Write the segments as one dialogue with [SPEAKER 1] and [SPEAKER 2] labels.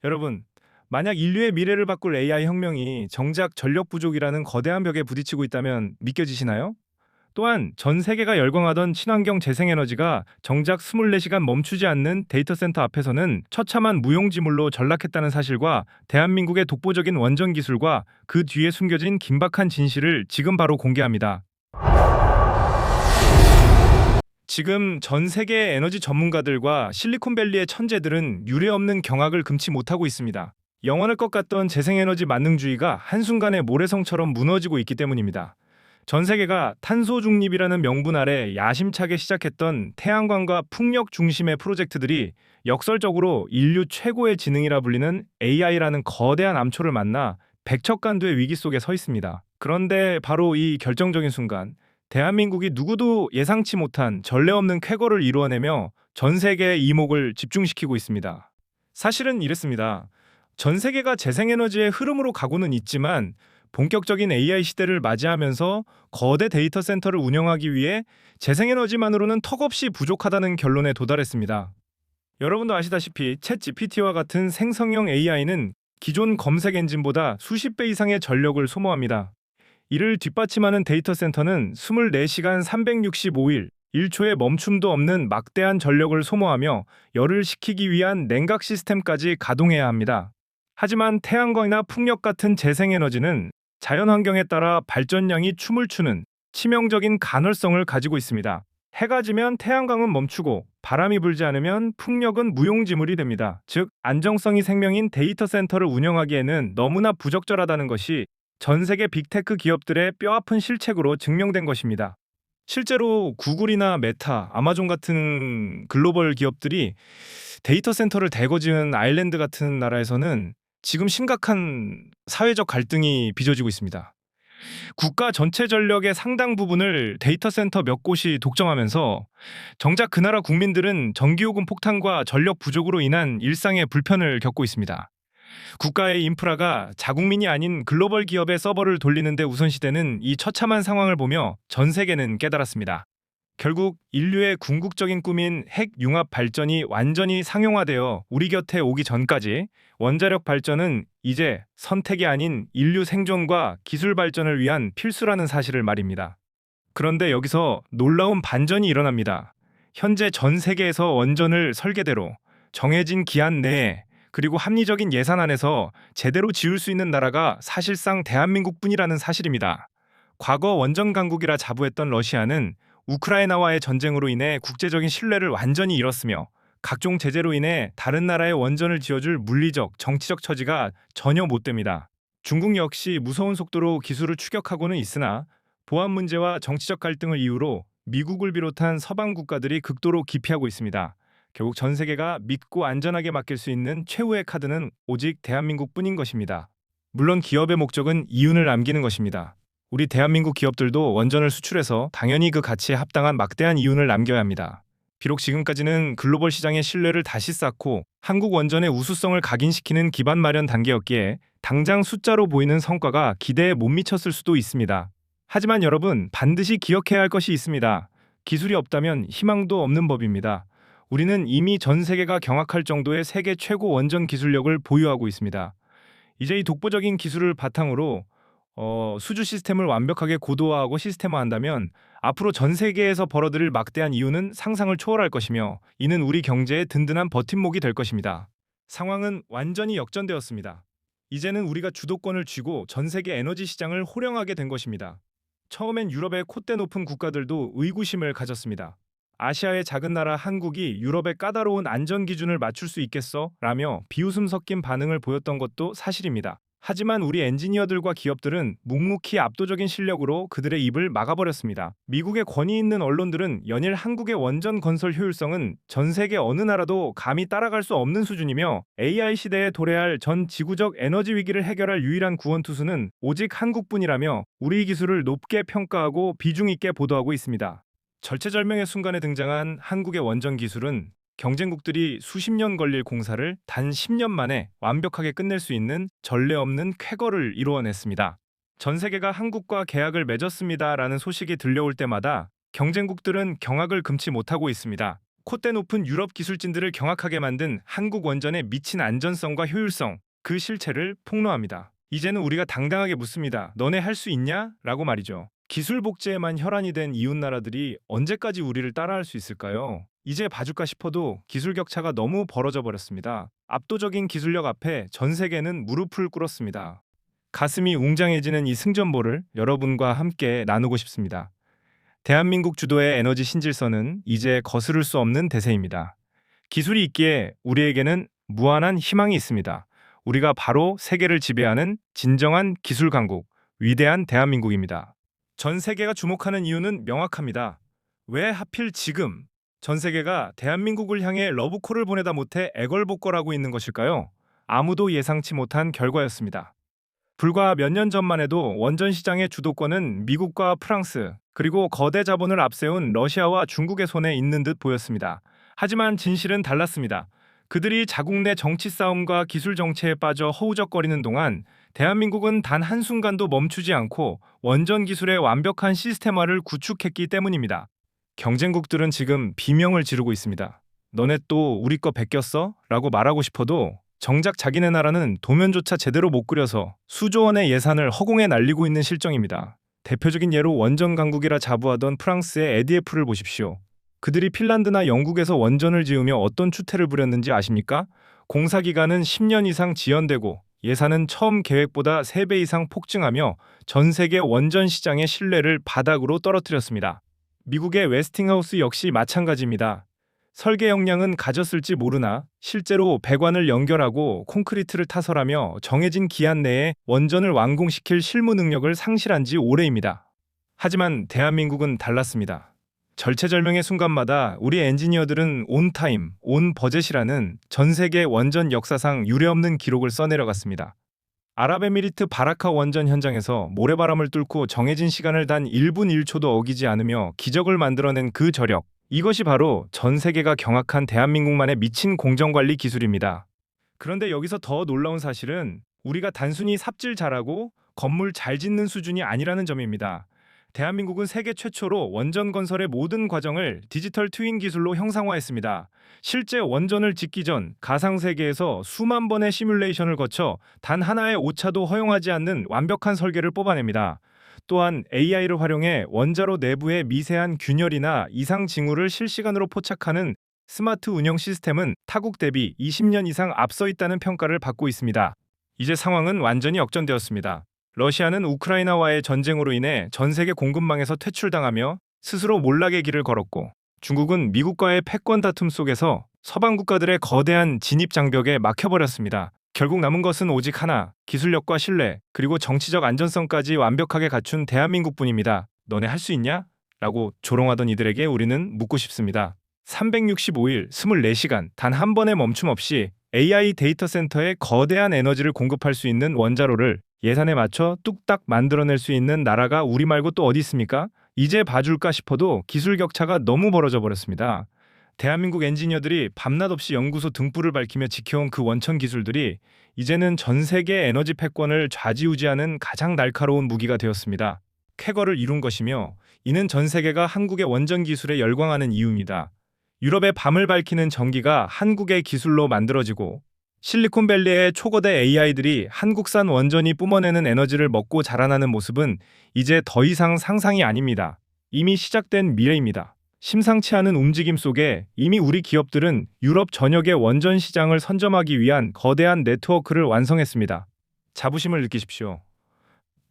[SPEAKER 1] 여러분, 만약 인류의 미래를 바꿀 AI 혁명이 정작 전력 부족이라는 거대한 벽에 부딪히고 있다면 믿겨지시나요? 또한 전 세계가 열광하던 친환경 재생에너지가 정작 24시간 멈추지 않는 데이터 센터 앞에서는 처참한 무용지물로 전락했다는 사실과 대한민국의 독보적인 원전 기술과 그 뒤에 숨겨진 긴박한 진실을 지금 바로 공개합니다. 지금 전 세계의 에너지 전문가들과 실리콘밸리의 천재들은 유례없는 경악을 금치 못하고 있습니다. 영원할 것 같던 재생에너지 만능주의가 한순간에 모래성처럼 무너지고 있기 때문입니다. 전 세계가 탄소 중립이라는 명분 아래 야심차게 시작했던 태양광과 풍력 중심의 프로젝트들이 역설적으로 인류 최고의 지능이라 불리는 AI라는 거대한 암초를 만나 백척간두의 위기 속에 서 있습니다. 그런데 바로 이 결정적인 순간, 대한민국이 누구도 예상치 못한 전례 없는 쾌거를 이루어내며 전 세계의 이목을 집중시키고 있습니다. 사실은 이랬습니다. 전 세계가 재생에너지의 흐름으로 가고는 있지만 본격적인 AI 시대를 맞이하면서 거대 데이터 센터를 운영하기 위해 재생에너지만으로는 턱없이 부족하다는 결론에 도달했습니다. 여러분도 아시다시피 챗 GPT와 같은 생성형 AI는 기존 검색 엔진보다 수십 배 이상의 전력을 소모합니다. 이를 뒷받침하는 데이터 센터는 24시간 365일 1초의 멈춤도 없는 막대한 전력을 소모하며 열을 식히기 위한 냉각 시스템까지 가동해야 합니다. 하지만 태양광이나 풍력 같은 재생에너지는 자연환경에 따라 발전량이 춤을 추는 치명적인 간헐성을 가지고 있습니다. 해가 지면 태양광은 멈추고 바람이 불지 않으면 풍력은 무용지물이 됩니다. 즉, 안정성이 생명인 데이터 센터를 운영하기에는 너무나 부적절하다는 것이 전 세계 빅테크 기업들의 뼈아픈 실책으로 증명된 것입니다. 실제로 구글이나 메타, 아마존 같은 글로벌 기업들이 데이터 센터를 대거 지은 아일랜드 같은 나라에서는 지금 심각한 사회적 갈등이 빚어지고 있습니다. 국가 전체 전력의 상당 부분을 데이터 센터 몇 곳이 독점하면서 정작 그 나라 국민들은 전기요금 폭탄과 전력 부족으로 인한 일상의 불편을 겪고 있습니다. 국가의 인프라가 자국민이 아닌 글로벌 기업의 서버를 돌리는데 우선시되는 이 처참한 상황을 보며 전 세계는 깨달았습니다. 결국 인류의 궁극적인 꿈인 핵 융합 발전이 완전히 상용화되어 우리 곁에 오기 전까지 원자력 발전은 이제 선택이 아닌 인류 생존과 기술 발전을 위한 필수라는 사실을 말입니다. 그런데 여기서 놀라운 반전이 일어납니다. 현재 전 세계에서 원전을 설계대로 정해진 기한 내에 그리고 합리적인 예산 안에서 제대로 지을 수 있는 나라가 사실상 대한민국뿐이라는 사실입니다. 과거 원전 강국이라 자부했던 러시아는 우크라이나와의 전쟁으로 인해 국제적인 신뢰를 완전히 잃었으며 각종 제재로 인해 다른 나라의 원전을 지어줄 물리적, 정치적 처지가 전혀 못 됩니다. 중국 역시 무서운 속도로 기술을 추격하고는 있으나 보안 문제와 정치적 갈등을 이유로 미국을 비롯한 서방 국가들이 극도로 기피하고 있습니다. 결국 전 세계가 믿고 안전하게 맡길 수 있는 최후의 카드는 오직 대한민국뿐인 것입니다. 물론 기업의 목적은 이윤을 남기는 것입니다. 우리 대한민국 기업들도 원전을 수출해서 당연히 그 가치에 합당한 막대한 이윤을 남겨야 합니다. 비록 지금까지는 글로벌 시장의 신뢰를 다시 쌓고 한국 원전의 우수성을 각인시키는 기반 마련 단계였기에 당장 숫자로 보이는 성과가 기대에 못 미쳤을 수도 있습니다. 하지만 여러분, 반드시 기억해야 할 것이 있습니다. 기술이 없다면 희망도 없는 법입니다. 우리는 이미 전 세계가 경악할 정도의 세계 최고 원전 기술력을 보유하고 있습니다. 이제 이 독보적인 기술을 바탕으로 수주 시스템을 완벽하게 고도화하고 시스템화한다면 앞으로 전 세계에서 벌어들일 막대한 이윤은 상상을 초월할 것이며 이는 우리 경제의 든든한 버팀목이 될 것입니다. 상황은 완전히 역전되었습니다. 이제는 우리가 주도권을 쥐고 전 세계 에너지 시장을 호령하게 된 것입니다. 처음엔 유럽의 콧대 높은 국가들도 의구심을 가졌습니다. 아시아의 작은 나라 한국이 유럽의 까다로운 안전 기준을 맞출 수 있겠어? 라며 비웃음 섞인 반응을 보였던 것도 사실입니다. 하지만 우리 엔지니어들과 기업들은 묵묵히 압도적인 실력으로 그들의 입을 막아버렸습니다. 미국의 권위 있는 언론들은 연일 한국의 원전 건설 효율성은 전 세계 어느 나라도 감히 따라갈 수 없는 수준이며 AI 시대에 도래할 전 지구적 에너지 위기를 해결할 유일한 구원투수는 오직 한국뿐이라며 우리 기술을 높게 평가하고 비중 있게 보도하고 있습니다. 절체절명의 순간에 등장한 한국의 원전 기술은 경쟁국들이 수십 년 걸릴 공사를 단 10년 만에 완벽하게 끝낼 수 있는 전례 없는 쾌거를 이루어냈습니다. 전 세계가 한국과 계약을 맺었습니다라는 소식이 들려올 때마다 경쟁국들은 경악을 금치 못하고 있습니다. 콧대 높은 유럽 기술진들을 경악하게 만든 한국 원전의 미친 안전성과 효율성, 그 실체를 폭로합니다. 이제는 우리가 당당하게 묻습니다. 너네 할 수 있냐? 라고 말이죠. 기술 복제에만 혈안이 된 이웃 나라들이 언제까지 우리를 따라할 수 있을까요? 이제 봐줄까 싶어도 기술 격차가 너무 벌어져 버렸습니다. 압도적인 기술력 앞에 전 세계는 무릎을 꿇었습니다. 가슴이 웅장해지는 이 승전보를 여러분과 함께 나누고 싶습니다. 대한민국 주도의 에너지 신질서는 이제 거스를 수 없는 대세입니다. 기술이 있기에 우리에게는 무한한 희망이 있습니다. 우리가 바로 세계를 지배하는 진정한 기술 강국, 위대한 대한민국입니다. 전 세계가 주목하는 이유는 명확합니다. 왜 하필 지금 전 세계가 대한민국을 향해 러브콜을 보내다 못해 애걸복걸하고 있는 것일까요? 아무도 예상치 못한 결과였습니다. 불과 몇 년 전만 해도 원전 시장의 주도권은 미국과 프랑스, 그리고 거대 자본을 앞세운 러시아와 중국의 손에 있는 듯 보였습니다. 하지만 진실은 달랐습니다. 그들이 자국 내 정치 싸움과 기술 정체에 빠져 허우적거리는 동안 대한민국은 단 한순간도 멈추지 않고 원전 기술의 완벽한 시스템화를 구축했기 때문입니다. 경쟁국들은 지금 비명을 지르고 있습니다. 너네 또 우리 거 베꼈어? 라고 말하고 싶어도 정작 자기네 나라는 도면조차 제대로 못 그려서 수조 원의 예산을 허공에 날리고 있는 실정입니다. 대표적인 예로 원전 강국이라 자부하던 프랑스의 EDF를 보십시오. 그들이 핀란드나 영국에서 원전을 지으며 어떤 추태를 부렸는지 아십니까? 공사 기간은 10년 이상 지연되고 예산은 처음 계획보다 3배 이상 폭증하며 전 세계 원전 시장의 신뢰를 바닥으로 떨어뜨렸습니다. 미국의 웨스팅하우스 역시 마찬가지입니다. 설계 역량은 가졌을지 모르나 실제로 배관을 연결하고 콘크리트를 타설하며 정해진 기한 내에 원전을 완공시킬 실무 능력을 상실한 지 오래입니다. 하지만 대한민국은 달랐습니다. 절체절명의 순간마다 우리 엔지니어들은 온타임, 온버젯이라는 전 세계 원전 역사상 유례없는 기록을 써내려갔습니다. 아랍에미리트 바라카 원전 현장에서 모래바람을 뚫고 정해진 시간을 단 1분 1초도 어기지 않으며 기적을 만들어낸 그 저력, 이것이 바로 전 세계가 경악한 대한민국만의 미친 공정관리 기술입니다. 그런데 여기서 더 놀라운 사실은 우리가 단순히 삽질 잘하고 건물 잘 짓는 수준이 아니라는 점입니다. 대한민국은 세계 최초로 원전 건설의 모든 과정을 디지털 트윈 기술로 형상화했습니다. 실제 원전을 짓기 전 가상세계에서 수만 번의 시뮬레이션을 거쳐 단 하나의 오차도 허용하지 않는 완벽한 설계를 뽑아냅니다. 또한 AI를 활용해 원자로 내부의 미세한 균열이나 이상 징후를 실시간으로 포착하는 스마트 운영 시스템은 타국 대비 20년 이상 앞서 있다는 평가를 받고 있습니다. 이제 상황은 완전히 역전되었습니다. 러시아는 우크라이나와의 전쟁으로 인해 전 세계 공급망에서 퇴출당하며 스스로 몰락의 길을 걸었고, 중국은 미국과의 패권 다툼 속에서 서방 국가들의 거대한 진입 장벽에 막혀버렸습니다. 결국 남은 것은 오직 하나, 기술력과 신뢰, 그리고 정치적 안전성까지 완벽하게 갖춘 대한민국뿐입니다. 너네 할 수 있냐? 라고 조롱하던 이들에게 우리는 묻고 싶습니다. 365일 24시간 단 한 번의 멈춤 없이 AI 데이터 센터에 거대한 에너지를 공급할 수 있는 원자로를 예산에 맞춰 뚝딱 만들어낼 수 있는 나라가 우리 말고 또 어디 있습니까? 이제 봐줄까 싶어도 기술 격차가 너무 벌어져 버렸습니다. 대한민국 엔지니어들이 밤낮 없이 연구소 등불을 밝히며 지켜온 그 원천 기술들이 이제는 전 세계 에너지 패권을 좌지우지하는 가장 날카로운 무기가 되었습니다. 쾌거를 이룬 것이며 이는 전 세계가 한국의 원전 기술에 열광하는 이유입니다. 유럽의 밤을 밝히는 전기가 한국의 기술로 만들어지고 실리콘밸리의 초거대 AI들이 한국산 원전이 뿜어내는 에너지를 먹고 자라나는 모습은 이제 더 이상 상상이 아닙니다. 이미 시작된 미래입니다. 심상치 않은 움직임 속에 이미 우리 기업들은 유럽 전역의 원전 시장을 선점하기 위한 거대한 네트워크를 완성했습니다. 자부심을 느끼십시오.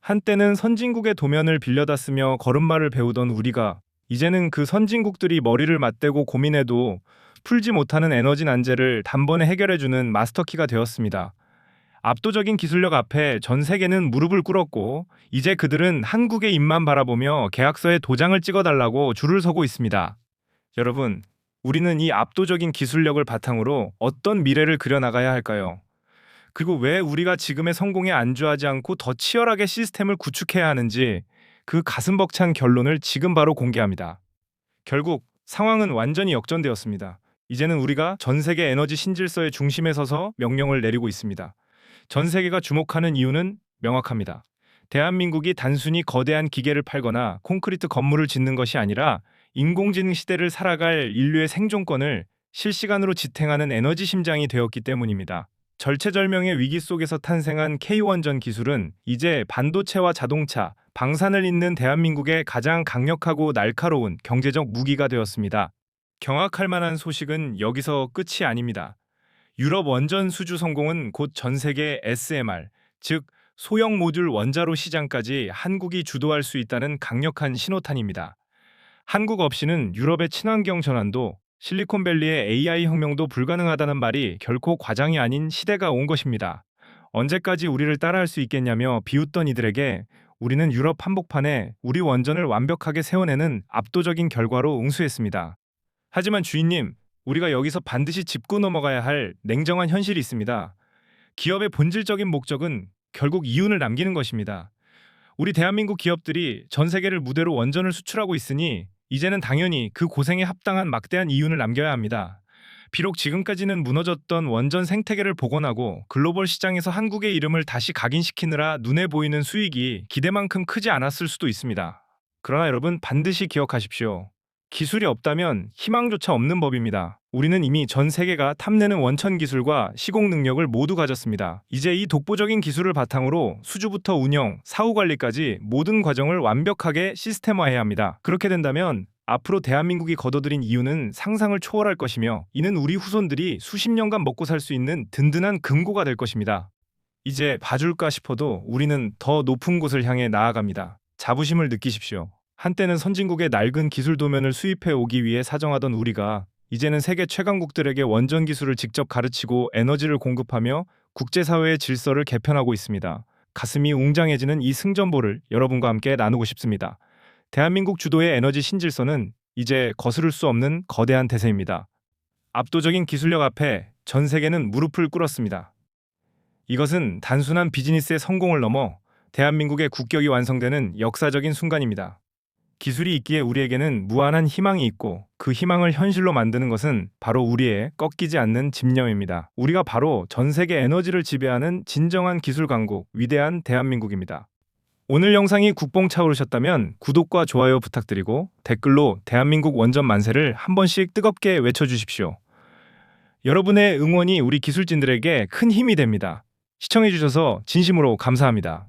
[SPEAKER 1] 한때는 선진국의 도면을 빌려다 쓰며 걸음마를 배우던 우리가 이제는 그 선진국들이 머리를 맞대고 고민해도 풀지 못하는 에너지 난제를 단번에 해결해주는 마스터키가 되었습니다. 압도적인 기술력 앞에 전 세계는 무릎을 꿇었고 이제 그들은 한국의 입만 바라보며 계약서에 도장을 찍어달라고 줄을 서고 있습니다. 여러분, 우리는 이 압도적인 기술력을 바탕으로 어떤 미래를 그려나가야 할까요? 그리고 왜 우리가 지금의 성공에 안주하지 않고 더 치열하게 시스템을 구축해야 하는지 그 가슴 벅찬 결론을 지금 바로 공개합니다. 결국 상황은 완전히 역전되었습니다. 이제는 우리가 전 세계 에너지 신질서의 중심에 서서 명령을 내리고 있습니다. 전 세계가 주목하는 이유는 명확합니다. 대한민국이 단순히 거대한 기계를 팔거나 콘크리트 건물을 짓는 것이 아니라 인공지능 시대를 살아갈 인류의 생존권을 실시간으로 지탱하는 에너지 심장이 되었기 때문입니다. 절체절명의 위기 속에서 탄생한 K원전 기술은 이제 반도체와 자동차, 방산을 잇는 대한민국의 가장 강력하고 날카로운 경제적 무기가 되었습니다. 경악할 만한 소식은 여기서 끝이 아닙니다. 유럽 원전 수주 성공은 곧 전 세계 SMR, 즉 소형 모듈 원자로 시장까지 한국이 주도할 수 있다는 강력한 신호탄입니다. 한국 없이는 유럽의 친환경 전환도 실리콘밸리의 AI 혁명도 불가능하다는 말이 결코 과장이 아닌 시대가 온 것입니다. 언제까지 우리를 따라할 수 있겠냐며 비웃던 이들에게 우리는 유럽 한복판에 우리 원전을 완벽하게 세워내는 압도적인 결과로 응수했습니다. 하지만 주인님, 우리가 여기서 반드시 짚고 넘어가야 할 냉정한 현실이 있습니다. 기업의 본질적인 목적은 결국 이윤을 남기는 것입니다. 우리 대한민국 기업들이 전 세계를 무대로 원전을 수출하고 있으니 이제는 당연히 그 고생에 합당한 막대한 이윤을 남겨야 합니다. 비록 지금까지는 무너졌던 원전 생태계를 복원하고 글로벌 시장에서 한국의 이름을 다시 각인시키느라 눈에 보이는 수익이 기대만큼 크지 않았을 수도 있습니다. 그러나 여러분 반드시 기억하십시오. 기술이 없다면 희망조차 없는 법입니다. 우리는 이미 전 세계가 탐내는 원천 기술과 시공 능력을 모두 가졌습니다. 이제 이 독보적인 기술을 바탕으로 수주부터 운영, 사후 관리까지 모든 과정을 완벽하게 시스템화해야 합니다. 그렇게 된다면 앞으로 대한민국이 거둬들인 이유는 상상을 초월할 것이며 이는 우리 후손들이 수십 년간 먹고 살 수 있는 든든한 금고가 될 것입니다. 이제 봐줄까 싶어도 우리는 더 높은 곳을 향해 나아갑니다. 자부심을 느끼십시오. 한때는 선진국의 낡은 기술 도면을 수입해 오기 위해 사정하던 우리가 이제는 세계 최강국들에게 원전 기술을 직접 가르치고 에너지를 공급하며 국제사회의 질서를 개편하고 있습니다. 가슴이 웅장해지는 이 승전보를 여러분과 함께 나누고 싶습니다. 대한민국 주도의 에너지 신질서는 이제 거스를 수 없는 거대한 대세입니다. 압도적인 기술력 앞에 전 세계는 무릎을 꿇었습니다. 이것은 단순한 비즈니스의 성공을 넘어 대한민국의 국격이 완성되는 역사적인 순간입니다. 기술이 있기에 우리에게는 무한한 희망이 있고 그 희망을 현실로 만드는 것은 바로 우리의 꺾이지 않는 집념입니다. 우리가 바로 전 세계 에너지를 지배하는 진정한 기술 강국, 위대한 대한민국입니다. 오늘 영상이 국뽕 차오르셨다면 구독과 좋아요 부탁드리고 댓글로 대한민국 원전 만세를 한 번씩 뜨겁게 외쳐주십시오. 여러분의 응원이 우리 기술진들에게 큰 힘이 됩니다. 시청해주셔서 진심으로 감사합니다.